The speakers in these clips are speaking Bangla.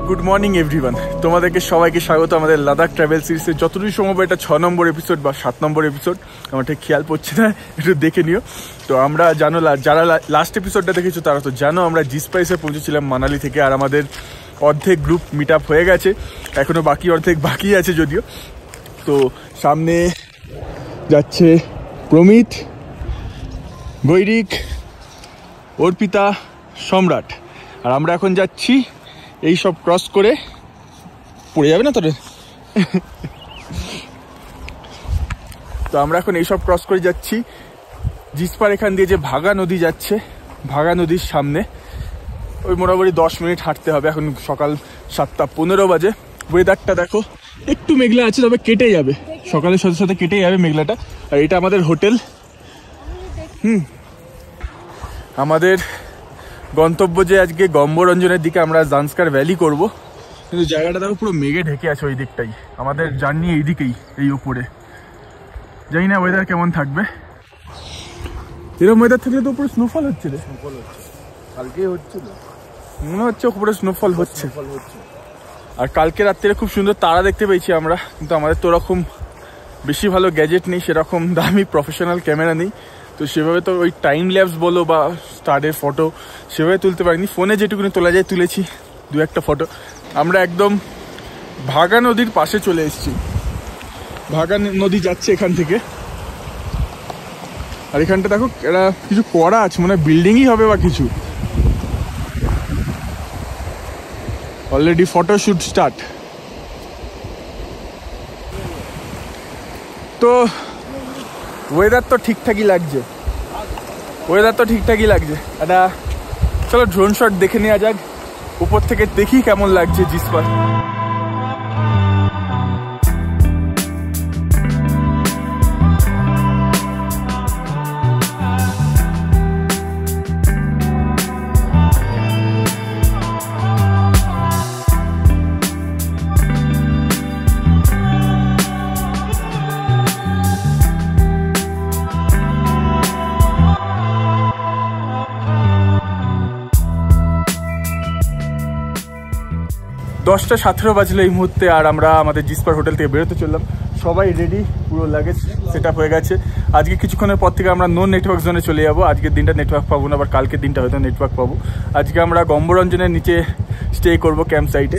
গুড মর্নিং এভরিওয়ান, তোমাদেরকে সবাইকে স্বাগত আমাদের লাদাখ ট্রাভেল সিরিজের যতটুকু সম্ভব এটা 6 নম্বর এপিসোড বা 7 নম্বর এপিসোড, আমার ঠিক খেয়াল পড়ছে না, একটু দেখে নিও। তো আমরা জানো, যারা লাস্ট এপিসোডটা দেখেছো তারা তো জানো আমরা জিস্পা এসে পৌঁছেছিলাম মানালি থেকে, আর আমাদের অর্ধেক গ্রুপ মিট আপ হয়ে গেছে, এখনও বাকি অর্ধেক বাকি আছে যদিও। তো সামনে যাচ্ছে প্রমিত, গৈরিক, অর্পিতা, সম্রাট, আর আমরা এখন যাচ্ছি এই সব ক্রস করে, পড়ে যাবে না তোদের। তো আমরা এখন এইসব ক্রস করে যাচ্ছি জিস্পার এখান দিয়ে যে ভাগা নদী যাচ্ছে, ভাগা নদীর সামনে ওই মোটামুটি 10 মিনিট হাঁটতে হবে। এখন সকাল 7:15 বাজে। ওয়েদারটা দেখো, একটু মেঘলা আছে, তবে কেটে যাবে, সকালের সাথে সাথে কেটে যাবে মেঘলাটা। আর এটা আমাদের হোটেল। আমাদের গন্তব্য যে আজকে গম্বরঞ্জনের দিকে আমরা জান্সকার ভ্যালি করব, কিন্তু জায়গাটা দেখো পুরো মেঘে ঢেকে আছে ওই দিকটাই। আমাদের জার্নি এই দিকেই, এই উপরে। জানি না ওয়েদার কেমন থাকবে। এরকম ওয়েদার থাকলে তো উপরে স্নোফল হচ্ছে রে, কালকে হচ্ছিল মনে হচ্ছে উপরে স্নোফল হচ্ছে। আর কালকে রাত্রে খুব সুন্দর তারা দেখতে পেয়েছি আমরা, কিন্তু আমাদের তো ওরকম বেশি ভালো গ্যাজেট নেই, সেরকম দামি প্রফেশনাল ক্যামেরা নেই, তো সেভাবে তো ওই টাইম ল্যাপস বলো বা স্টারের ফটো সেভাবে তুলতে পারিনি। ফোনে যেটুকুনি তোলা যায় তুলেছি 2-1টা ফটো। আমরা একদম ভাগা নদীর পাশে চলে এসেছি। ভাগা নদী যাচ্ছে এখান থেকে, আর এখানটা দেখো এটা কিছু করা আছে, মানে বিল্ডিংই হবে বা কিছু। Already photoshoot start. তো ওয়েদার তো ঠিকঠাকই লাগছে, একটা চলো ড্রোন শট দেখে নেওয়া যাক, উপর থেকে দেখি কেমন লাগছে জিস্পা। 10:17 বাজলো এই মুহূর্তে, আর আমরা আমাদের জিস্পার হোটেল থেকে বেরোতে চললাম। সবাই রেডি, পুরো লাগেজ সেট আপ হয়ে গেছে। আজকে কিছুক্ষণের পর থেকে আমরা নো নেটওয়ার্ক জোনে চলে যাবো। আজকের দিনটা নেটওয়ার্ক পাবো না, আবার কালকের দিনটা হয়তো নেটওয়ার্ক পাবো। আজকে আমরা গম্বরঞ্জনের নিচে স্টে করবো ক্যাম্প সাইটে।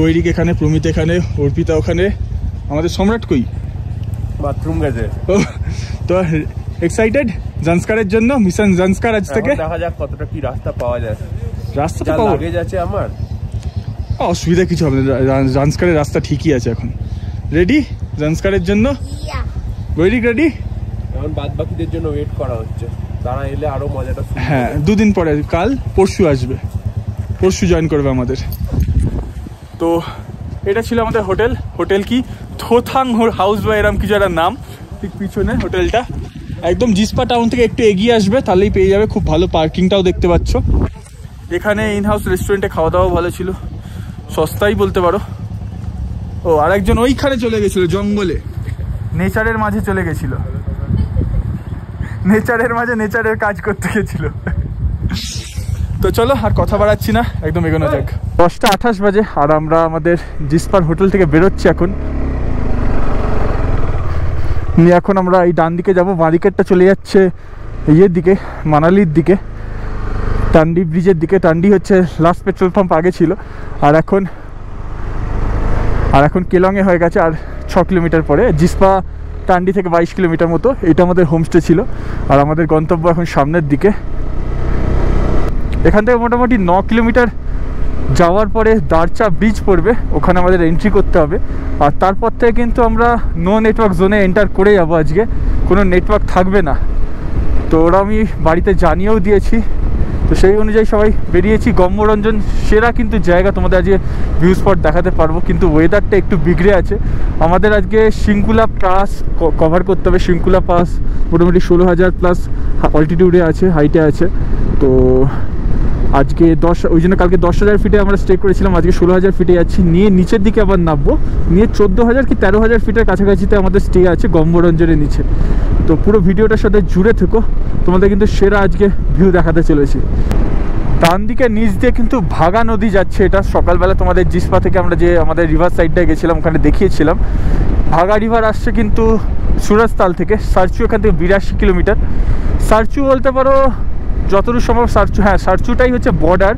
গৈরিক এখানে, প্রমিত এখানে, অর্পিতা ওখানে, আমাদের সম্রাট কই বাথরুম গেছে। তো এক্সাইটেড জান্সকারের জন্য, মিশন জান্সকার আজ থেকে। দেখা যাক কতটা কি রাস্তা পাওয়া যায়। রাস্তা তো পাবো, লাগেজ আছে আমার, অসুবিধা কিছু হবে না। জান্সকারের রাস্তা ঠিকই আছে এখন। রেডি জান্সকারের জন্য? গৈরিক রেডি? এখন বাদ বাকিদের জন্য ওয়েট করা হচ্ছে, তারা এলে আরো মজাটা। হ্যাঁ, 2 দিন পরে, কাল পরশু আসবে, পরশু জয়েন করবে আমাদের। তো এটা ছিল আমাদের হোটেল কি থোথাং হাউস বা এরম কিছু একটা নাম, ঠিক পিছনে হোটেলটা। একদম জিস্পা টাউন থেকে একটু এগিয়ে আসবে, তাহলেই পেয়ে যাবে। খুব ভালো পার্কিংটাও দেখতে পাচ্ছ। এখানে ইন হাউস রেস্টুরেন্টে খাওয়া দাওয়া ভালো ছিল, সস্তাই বলতে পারো। ও আরেকজন ওইখানে চলে গেছিল, জঙ্গলে, নেচারের মাঝে চলে গেছিল, নেচারের কাজ করতে গেছিল। তো চলো আর কথা বাড়াচ্ছি না, একদম এগোনো যাক। 10:28 বাজে, আর আমরা আমাদের জিস্পার হোটেল থেকে বেরোচ্ছি এখন। এখন আমরা এই ডান দিকে যাবো, বাঁ দিকেরটা চলে যাচ্ছে ইয়ের দিকে, মানালির দিকে, টান্ডি ব্রিজের দিকে। টান্ডি হচ্ছে লাস্ট পেট্রোল পাম্প আগে ছিল, আর এখন কেলংয়ে হয়ে গেছে। আর 6 কিলোমিটার পরে জিস্পা টান্ডি থেকে 22 কিলোমিটার মতো। এটা আমাদের হোমস্টে ছিল, আর আমাদের গন্তব্য এখন সামনের দিকে। এখান থেকে মোটামুটি 9 কিলোমিটার যাওয়ার পরে দারচা ব্রিজ পড়বে, ওখানে আমাদের এন্ট্রি করতে হবে। আর তারপর থেকে কিন্তু আমরা নো নেটওয়ার্ক জোনে এন্টার করে যাবো। আজকে কোনো নেটওয়ার্ক থাকবে না, তো ওরা আমি বাড়িতে জানিয়েও দিয়েছি। তো সেই অনুযায়ী সবাই বেরিয়েছি। গম্বরঞ্জন সেরা কিন্তু জায়গা, তোমাদের আজকে ভিউ স্পট দেখাতে পারবো, কিন্তু ওয়েদারটা একটু বিগড়ে আছে। আমাদের আজকে শিংকুলা পাস কভার করতে হবে। শিংকুলা পাস মোটামুটি 16,000+ অল্টিটিউডে আছে, হাইটে আছে। তো আজকে ওই জন্য কালকে 10,000 ফিটে আমরা স্টে করেছিলাম, আজকে 16,000 ফিটে যাচ্ছি। নিয়ে নিচের দিকে আবার নামবো, নিয়ে 14,000 কি 13,000 ফিটের কাছাকাছিতে আমাদের স্টে আছে গম্বরঞ্জনের নিচে। তো পুরো ভিডিওটার সাথে জুড়ে থেকো, তোমাদের কিন্তু সেরা আজকে ভিউ দেখাতে চলেছি। ডান দিকে নিচ দিয়ে কিন্তু ভাগা নদী যাচ্ছে। এটা সকালবেলা তোমাদের জিসপা থেকে আমরা যে আমাদের রিভার সাইডটায় গেছিলাম ওখানে দেখিয়েছিলাম। ভাগা রিভার আসছে কিন্তু সুরজতাল থেকে। সারচু এখান থেকে 82 কিলোমিটার। সারচু বলতে পারো যতদূর সম্ভব সারচু, হ্যাঁ সারচুটাই হচ্ছে বর্ডার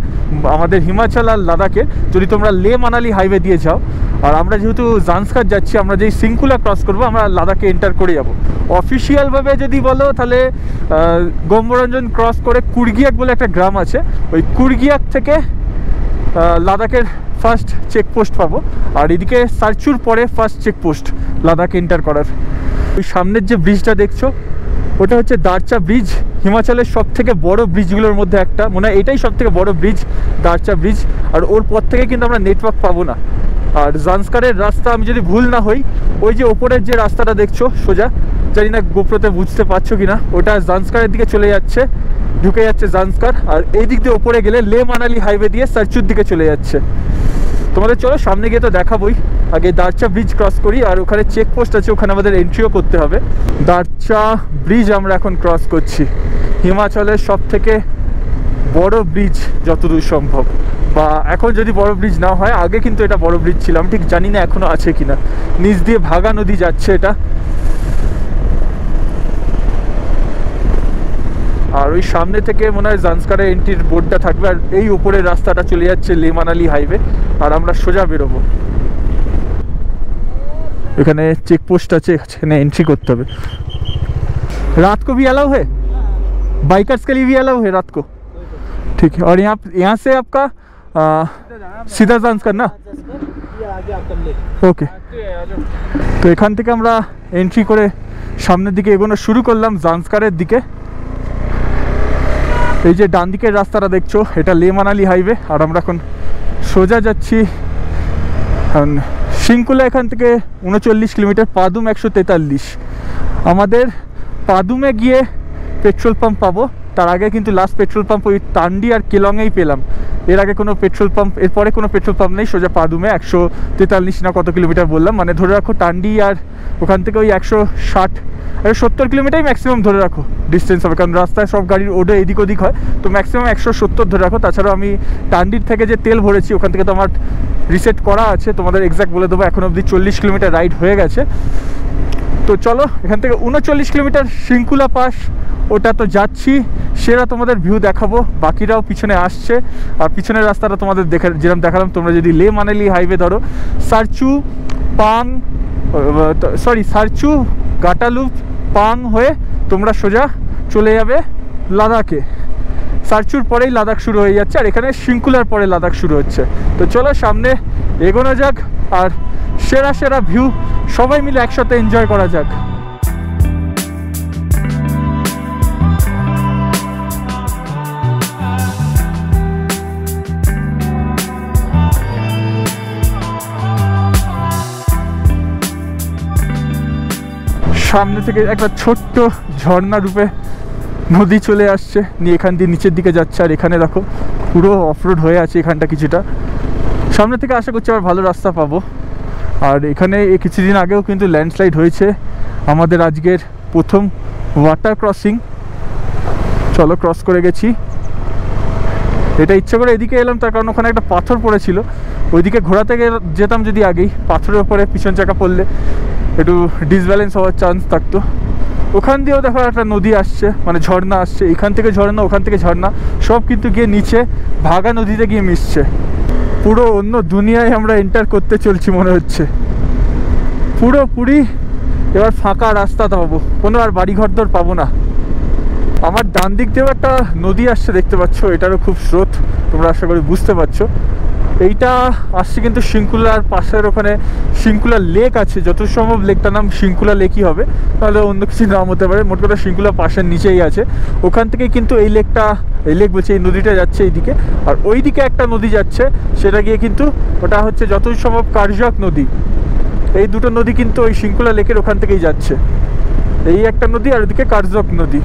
আমাদের হিমাচল আর লাদাখের, যদি তোমরা লে মানালি হাইওয়ে দিয়ে যাও। আর আমরা যেহেতু জান্সকার যাচ্ছি, আমরা যেই সিংকুলা ক্রস করবো আমরা লাদাখে এন্টার করে যাব। অফিসিয়ালভাবে যদি বলো তাহলে গম্বরঞ্জন ক্রস করে কুর্গিয়াক বলে একটা গ্রাম আছে, ওই কুর্গিয়াক থেকে লাদাখের ফার্স্ট চেকপোস্ট পাবো। আর এদিকে সারচুর পরে ফার্স্ট চেকপোস্ট লাদাখ এন্টার করার। ওই সামনের যে ব্রিজটা দেখছো ওটা হচ্ছে দারচা ব্রিজ, হিমাচলের সব থেকে বড় ব্রিজগুলোর মধ্যে একটা, মনে হয় এটাই সব থেকে বড় ব্রিজ দারচা ব্রিজ। আর ওর পর থেকে কিন্তু আমরা নেটওয়ার্ক পাবো না। আর জান্সকারের রাস্তা আমি যদি ভুল না হই, ওই যে ওপরের যে রাস্তাটা দেখছো সোজা, জানি না গোপ্রোতে বুঝতে পারছো কিনা, ওটা জান্সকারের দিকে চলে যাচ্ছে, ঢুকে যাচ্ছে জান্সকার। আর এই দিক দিয়ে ওপরে গেলে লে মানালি হাইওয়ে দিয়ে সারচুর দিকে চলে যাচ্ছে। তোমাদের চলো সামনে গিয়ে তো দেখাবোই, আগে দারচা ব্রিজ ক্রস করি। আর ওখানে চেকপোস্ট আছে, ওখানে আমাদের এন্ট্রিও করতে হবে। দারচা ব্রিজ আমরা এখন ক্রস করছি, হিমাচলের সব থেকে বড় ব্রিজ যতদূর সম্ভব, বা এখন যদি বড় ব্রিজ না হয়, আগে কিন্তু এটা বড় ব্রিজ ছিল। আমি ঠিক জানি না এখনো আছে কিনা। নিচ দিয়ে ভাগা নদী যাচ্ছে এটা। আর ওই সামনে থেকে মনে হয় জান্সকারের এন্ট্রির বোর্ডটা থাকবে। আর এই উপরের রাস্তাটা চলে যাচ্ছে লে মানালি হাইওয়ে। আর আমরা সোজা বেরোবো। এখানে চেকপোস্ট আছে, এখানে এंट्री করতে হবে। रात को भी अलाउ है, बाइकर्स के लिए भी अलाउ है रात को, ठीक है। और यहाँ से आपका सीधा জান্সকার না, ওকে। তো এখান থেকে আমরা এন্ট্রি করে সামনের দিকে এগোনো শুরু করলাম জান্সকারের দিকে। এই যে ডান দিকের রাস্তাটা দেখছো এটা লে মানালি হাইওয়ে। আর আমরা এখন সোজা যাচ্ছি সিংকুলা। এখান থেকে 39 কিলোমিটার, পাদুম 143। আমাদের পাদুমে গিয়ে পেট্রোল পাম্প পাবো। তার আগে কিন্তু লাস্ট পেট্রোল পাম্প ওই টান্ডি আর কেলংয়েই পেলাম। এর আগে কোনো পেট্রোল পাম্প, এরপরে কোনো পেট্রোল পাম্প নেই। সোজা পাদুমে 143 না কত কিলোমিটার বললাম, মানে ধরে রাখো টান্ডি আর ওখান থেকে ওই 170 কিলোমিটারই ম্যাক্সিমাম ধরে রাখো ডিস্টেন্স হবে। কারণ রাস্তায় সব গাড়ির ওডে এদিক ওদিক হয়, তো ম্যাক্সিমাম 170 ধরে রাখো। তাছাড়াও আমি টান্ডির থেকে যে তেল ভরেছি ওখান থেকে তো আমার রিসেট করা আছে, তোমাদের এক্স্যাক্ট বলে দেবো। এখন অবধি 40 কিলোমিটার রাইড হয়ে গেছে। তো চলো এখান থেকে 39 কিলোমিটার সিংকুলা পাস, ওটা তো যাচ্ছি। সেরা তোমাদের ভিউ দেখাবো, বাকিরাও পিছনে আসছে। আর পিছনের রাস্তাটা তোমাদের যেরকম দেখালাম, তোমরা যদি লে মানালি হাইওয়ে ধরো, সারচু গাটালুপ পাং হয়ে তোমরা সোজা চলে যাবে লাদাখে। সারচুর পরেই লাদাখ শুরু হয়ে যাচ্ছে, আর এখানে সিংকুলার পরে লাদাখ শুরু হচ্ছে। তো চলো সামনে এগোনো যাক, আর সেরা সেরা ভিউ সবাই মিলে একসাথে এনজয় করা যাক। সামনে থেকে একটা ছোট্ট ঝর্ণা রূপে নদী চলে আসছে, নিয়ে এখান দিয়ে নিচের দিকে যাচ্ছে। আর এখানে দেখো পুরো অফরোড হয়ে আছে এখানটা কিছুটা। সামনে থেকে আশা করছি আবার ভালো রাস্তা পাবো। আর এখানে এই কিছুদিন আগেও কিন্তু ল্যান্ডস্লাইড হয়েছে। আমাদের আজকের প্রথম ওয়াটার ক্রসিং, চলো ক্রস করে গেছি। এটা ইচ্ছা করে এদিকে এলাম তার কারণ ওখানে একটা পাথর পড়েছিল, ওইদিকে ঘোরাতে যেতাম যদি আগেই, পাথরের উপরে পিছন চাকা পড়লে একটু ডিসব্যালেন্স হওয়ার চান্স থাকতো। ওখান দিয়েও দেখো একটা নদী আসছে, মানে ঝর্ণা আসছে। এখান থেকে ঝর্ণা, ওখান থেকে ঝর্ণা, সব কিন্তু গিয়ে নিচে ভাগা নদীতে গিয়ে মিশছে। পুরো অন্য দুনিয়ায় আমরা এন্টার করতে চলছি মনে হচ্ছে পুরোপুরি। এবার ফাঁকা রাস্তা পাবো, কোনো আর বাড়িঘর দর পাবো না। আমার ডান দিক দিয়েও একটা নদী আসছে দেখতে পাচ্ছ, এটারও খুব স্রোত, তোমরা আশা করি বুঝতে পারছো। এইটা আসছে কিন্তু সিংকুলার পাশের, ওখানে সিংকুলা লেক আছে, যত সম্ভব লেকটার নাম সিংকুলা লেকই হবে, তাহলে অন্য কিছু নাম হতে পারে। মোট কথা সিংকুলা পাশের নিচেই আছে। ওখান থেকে কিন্তু এই লেক বলছে, এই নদীটা যাচ্ছে এইদিকে। আর ওই দিকে একটা নদী যাচ্ছে, সেটা গিয়ে কিন্তু ওটা হচ্ছে যত সম্ভব কারজাক নদী। এই দুটো নদী কিন্তু ওই সিংকুলা লেকের ওখান থেকেই যাচ্ছে। এই একটা নদী, আর ওদিকে কারজাক নদী,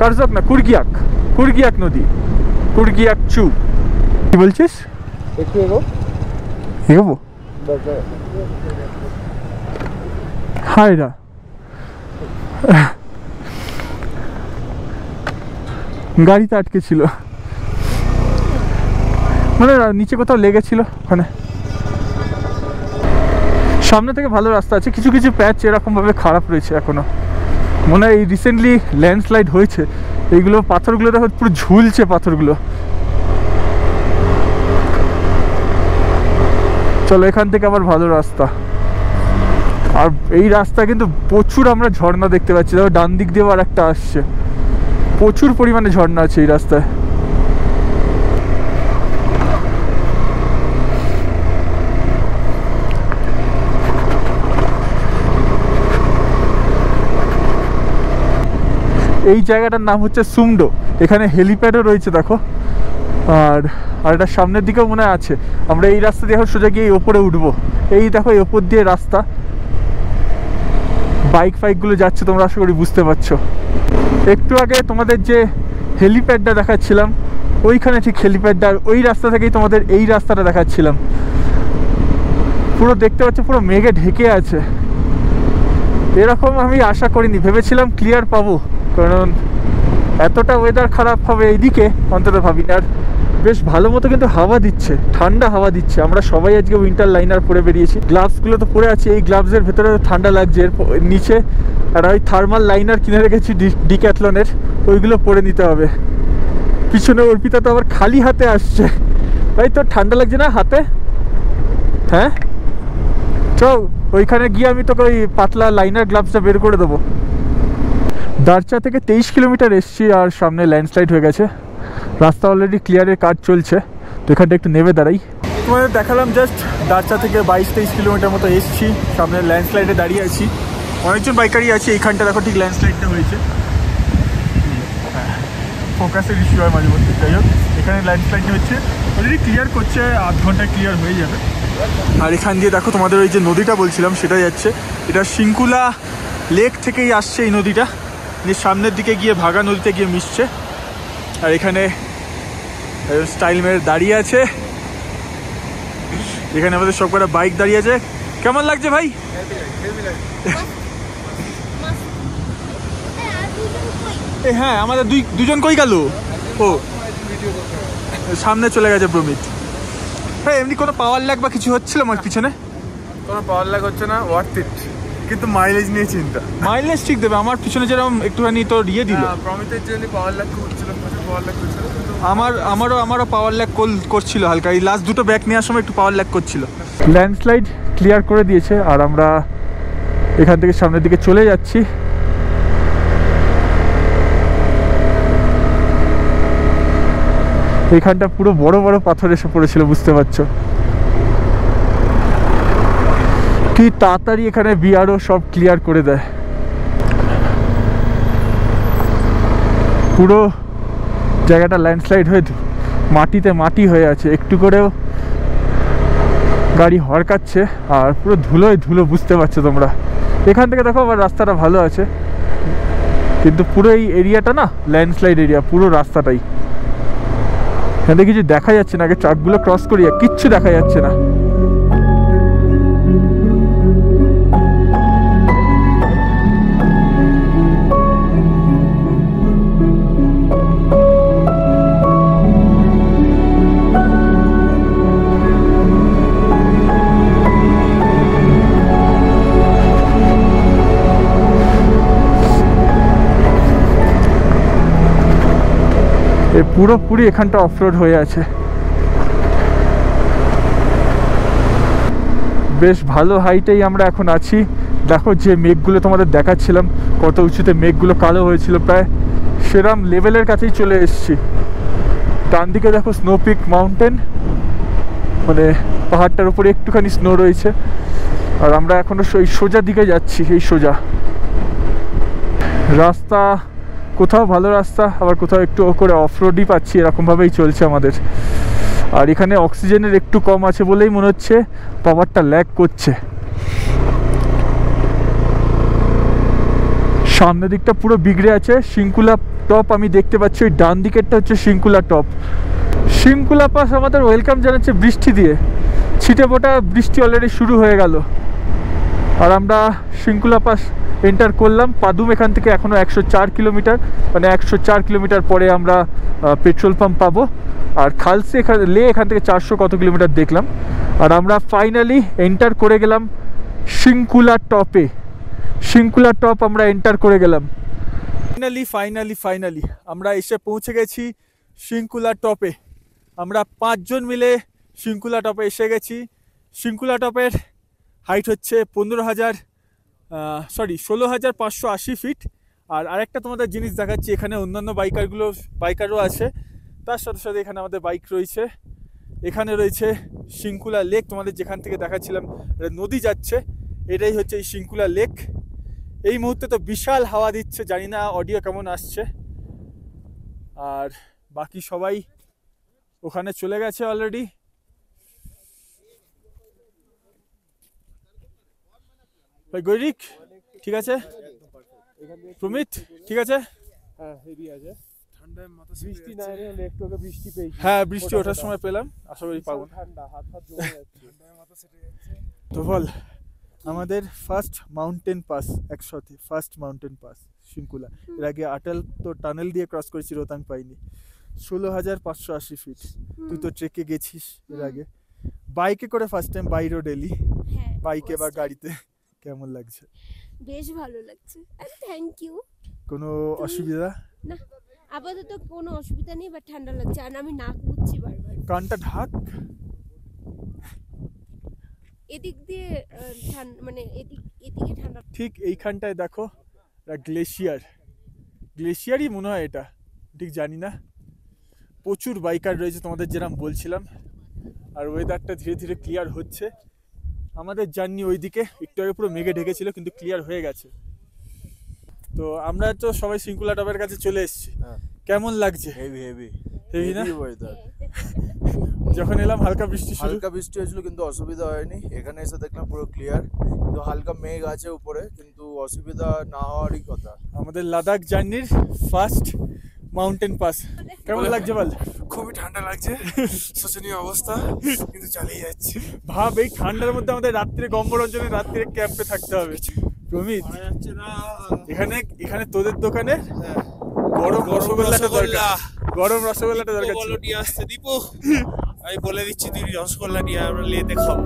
কারজাক না কুর্গিয়াক নদী, কুর্গিয়াক চু। কি বলছিস? একটু এগোবো? হায় রা, গাড়িতে আটকে ছিল। মানে নিচে কোথাও লেগেছিল ওখানে। সামনে থেকে ভালো রাস্তা আছে, কিছু কিছু প্যাচ এরকমভাবে খারাপ রয়েছে এখনো। মনে হয় এই রিসেন্টলি ল্যান্ডস্লাইড হয়েছে, এইগুলো পাথরগুলো দেখো পুরো ঝুলছে পাথরগুলো। চলো এখান থেকে আবার ভালো রাস্তা। আর এই রাস্তা কিন্তু প্রচুর আমরা ঝর্ণা দেখতে পাচ্ছি, দেখো ডান দিক দিয়ে আর একটা আসছে, প্রচুর পরিমাণে ঝর্ণা আছে এই রাস্তায়। এই জায়গাটার নাম হচ্ছে সুমডো, এখানে হেলিপ্যাডও রয়েছে দেখো। আর এটা সামনের দিকেও মনে আছে। আমরা এই রাস্তা দিয়ে এখন সোজা গিয়ে ওপরে উঠবো। এই দেখো এই ওপর দিয়ে রাস্তা, বাইক ফাইকগুলো যাচ্ছে, তোমরা আশা করি বুঝতে পারছো। একটু আগে তোমাদের যে হেলিপ্যাডটা দেখাচ্ছিলাম ওইখানে ঠিক হেলিপ্যাডটা, ওই রাস্তা থেকেই তোমাদের এই রাস্তাটা দেখাচ্ছিলাম। পুরো দেখতে পাচ্ছ পুরো মেঘে ঢেকে আছে। এরকম আমি আশা করিনি, ভেবেছিলাম ক্লিয়ার পাবো, কারণ এতটা ওয়েদার খারাপ হবে এইদিকে অন্তত ভাবিনি। আর বেশ ভালো মতো কিন্তু হাওয়া দিচ্ছে, ঠান্ডা হাওয়া দিচ্ছে। আমরা সবাই আজকে উইন্টার লাইনার পরে বেরিয়েছি, গ্লাভসগুলো তো পরে আছে, এই গ্লাভসের ভেতরে ঠান্ডা লাগছে। এর নিচে আর ওই থার্মাল লাইনার কিনে রেখেছি ডিক্যাথলনের, ওইগুলো পরে নিতে হবে। পিছনে অর্পিতা তো আবার খালি হাতে আসছে। ভাই তোর ঠান্ডা লাগছে না হাতে? হ্যাঁ চল ওইখানে গিয়ে আমি তোকে ওই পাতলা লাইনার গ্লাভসটা বের করে দেবো। দারচা থেকে 23 কিলোমিটার এসছি, আর সামনে ল্যান্ডস্লাইড হয়ে গেছে। রাস্তা অলরেডি ক্লিয়ারের কাজ চলছে, তো এখানটা একটু নেমে দাঁড়াই। তোমাদের দেখালাম জাস্ট দারচা থেকে 22-23 কিলোমিটার মতো এসছি, সামনে ল্যান্ডস্লাইডে দাঁড়িয়ে আছি। অনেকজন বাইকারই আছে এইখানটা, দেখো ঠিক ল্যান্ডস্লাইডটা হয়েছে। হ্যাঁ ফোকাসের ইস্যু হয় মাঝে মধ্যে, যাই হোক এখানে ল্যান্ডস্লাইডটা হচ্ছে, অলরেডি ক্লিয়ার করছে, আধ ঘন্টায় ক্লিয়ার হয়ে যাবে। আর এখান দিয়ে দেখো তোমাদের ওই যে নদীটা বলছিলাম সেটা যাচ্ছে, এটা শিঙ্কুলা লেক থেকেই আসছে এই নদীটা, যে সামনের দিকে গিয়ে ভাগা নদীতে গিয়ে মিশছে। আর এখানে স্টাইল মেরে দাঁড়িয়ে আছে, এখানে আমাদের সব কটা বাইক দাঁড়িয়ে আছে। কেমন লাগছে ভাই? হ্যাঁ আমাদের দুজন কই গেল? ও সামনে চলে গেছে প্রমিত। হ্যাঁ এমনি কোনো পাওয়ার ল্যাগ বা কিছু হচ্ছিল আমার পিছনে? কোনো পাওয়ার ল্যাগ হচ্ছে না, ওয়ার্থ ইট, কিন্তু মাইলেজ নিয়ে চিন্তা। মাইলেজ ঠিক দেবে, আমার পিছনে যেরকম একটুখানি তোর ইয়ে দিল। প্রমিতের জন্য পাওয়ার ল্যাগ হচ্ছিল, প্রচুর পাওয়ার ল্যাগ হচ্ছিল। আমারও পাওয়ার ল্যাগ করছিল হালকা, এই লাস্ট দুটো ব্যাক নেওয়ার সময় একটু পাওয়ার ল্যাগ করছিল। ল্যান্ডস্লাইড ক্লিয়ার করে দিয়েছে, আর আমরা এখান থেকে সামনের দিকে চলে যাচ্ছি। এইখানটা পুরো বড় বড় পাথর এসে পড়েছিল, বুঝতে পারছো কি তাড়াতাড়ি এখানে বিআরও সব ক্লিয়ার করে দেয়। পুরো জায়গাটা ল্যান্ডস্লাইড হয়ে মাটিতে মাটি হয়ে আছে, একটু করেও গাড়ি হরকাচ্ছে, আর পুরো ধুলোয় ধুলো, বুঝতে পারছো তোমরা। এখান থেকে দেখো আবার রাস্তাটা ভালো আছে, কিন্তু পুরো এই এরিয়াটা না ল্যান্ডস্লাইড এরিয়া, পুরো রাস্তাটাই। এখানে কিছু দেখা যাচ্ছে না, আগে ট্রাকগুলো ক্রস করি, কিচ্ছু দেখা যাচ্ছে না। পুরোপুরি এখানটা অফরোড হয়ে আছে, বেশ ভালো হাইটেই আমরা এখন আছি। দেখো যে মেঘগুলো তোমাদের দেখাচ্ছিলাম, কত উঁচুতে মেঘগুলো কালো হয়েছিল, প্রায় সেরম লেভেলের কাছেই চলে এসেছি। ডান দিকে দেখো স্নো পিক মাউন্টেন, মানে পাহাড়টার উপরে একটুখানি স্নো রয়েছে, আর আমরা এখনো এই সোজা দিকে যাচ্ছি। এই সোজা রাস্তা, কোথাও ভালো রাস্তা, আবার কোথাও একটু করে অফরোডই পাচ্ছি, এরকমভাবেই চলছে আমাদের। আর এখানে অক্সিজেনের একটু কম আছে বলেই মনে হচ্ছে পাওয়ারটা ল্যাগ করছে। সামনের দিকটা পুরো বিগড়ে আছে। শিঙ্কুলা টপ আমি দেখতে পাচ্ছি, ওই ডান দিকেরটা হচ্ছে শিঙ্কুলা টপ। শিঙ্কুলা পাস আমাদের ওয়েলকাম জানাচ্ছে বৃষ্টি দিয়ে, ছিটে ফোটা বৃষ্টি অলরেডি শুরু হয়ে গেল। আর আমরা শিঙ্কুলা পাস এন্টার করলাম। পাদুম এখান থেকে এখনও 104 কিলোমিটার, মানে 104 কিলোমিটার পরে আমরা পেট্রোল পাম্প পাবো। আর খালসি এখান থেকে 400 কত কিলোমিটার দেখলাম। আর আমরা ফাইনালি এন্টার করে গেলাম শিঙ্কুলা টপে। শিঙ্কুলা টপ আমরা এন্টার করে গেলাম। ফাইনালি আমরা এসে পৌঁছে গেছি শিঙ্কুলা টপে। আমরা 5 জন মিলে শিঙ্কুলা টপে এসে গেছি। শিঙ্কুলা টপের হাইট হচ্ছে 16,580 ফিট। আর আরেকটা তোমাদের জিনিস দেখাচ্ছি, এখানে অন্যান্য বাইকারও আছে, তার সাথে সাথে এখানে আমাদের বাইক রয়েছে। এখানে রয়েছে শিঙ্কুলা লেক, তোমাদের যেখান থেকে দেখাচ্ছিলাম নদী যাচ্ছে, এটাই হচ্ছে এই শিঙ্কুলা লেক। এই মুহূর্তে তো বিশাল হাওয়া দিচ্ছে, জানি না অডিও কেমন আসছে। আর বাকি সবাই ওখানে চলে গেছে অলরেডি। ভাই গৈরিক ঠিক আছে, প্রমিত ঠিক আছে, হ্যাঁ বৃষ্টি ওঠার সময় পেলাম, আশা করি পাবো। তো বল, আমাদের ফার্স্ট মাউন্টেন পাস, একসাথে ফার্স্ট মাউন্টেন পাস শিঙ্কুলা। এর আগে আটাল তো টানেল দিয়ে ক্রস করেছি, রোতাং পাইনি। 16,580 ফিট। তুই তো ট্রেকে গেছিস এর আগে, বাইকে করে ফার্স্ট টাইম বাই রোড এলি, বাইকে বা গাড়িতে কেমন লাগছে? বেশ ভালো লাগছে, থ্যাংক ইউ। কোনো অসুবিধা না, আপাতত কোনো অসুবিধা নেই, বাট ঠান্ডা লাগছে। আর আমি নাক মুছছি বারবার। কানটা ঢাক। এদিক দিয়ে মানে এদিকে ঠান্ডা। ঠিক এইখানটায় দেখো গ্লেশিয়ারই মনে হয় এটা, ঠিক জানি না। প্রচুর বাইকার রয়েছে তোমাদের যেরকম বলছিলাম। আর ওয়েদারটা ধীরে ধীরে ক্লিয়ার হচ্ছে। আমাদের জার্নি ওইদিকে একটু আগে পুরো মেঘে ঢেকেছিল, কিন্তু ক্লিয়ার হয়ে গেছে। তো আমরা তো সবাই শিঙ্কুলা টপের কাছে চলে এসেছি। কেমন লাগছে? হেভি না ওয়েদার। যখন এলাম হালকা বৃষ্টি হয়েছিল, কিন্তু অসুবিধা হয়নি। এখানে এসে দেখলাম পুরো ক্লিয়ার, কিন্তু হালকা মেঘ আছে উপরে, কিন্তু অসুবিধা না হওয়ারই কথা। আমাদের লাদাখ জার্নির ফার্স্ট মাউন্টেন পাস। কেমন লাগছে বল? খুবই ঠান্ডা লাগছে, শোচনীয় অবস্থা, কিন্তু চালিয়ে যাচ্ছে। ভাব, এই ঠান্ডার মধ্যে আমাদের রাত্রে গম্বরঞ্জনে রাত্রে ক্যাম্পে থাকতে হবে। প্রমিত, এখানে তোদের দোকানে গরম রসগোল্লাটা দরকার, গরম রসগোল্লাটা দরকার ছিল। নিয়ে আসতে দীপু, আমি বলে দিচ্ছি তুই রসগোল্লা নিয়ে আমরা লেতে খাবো।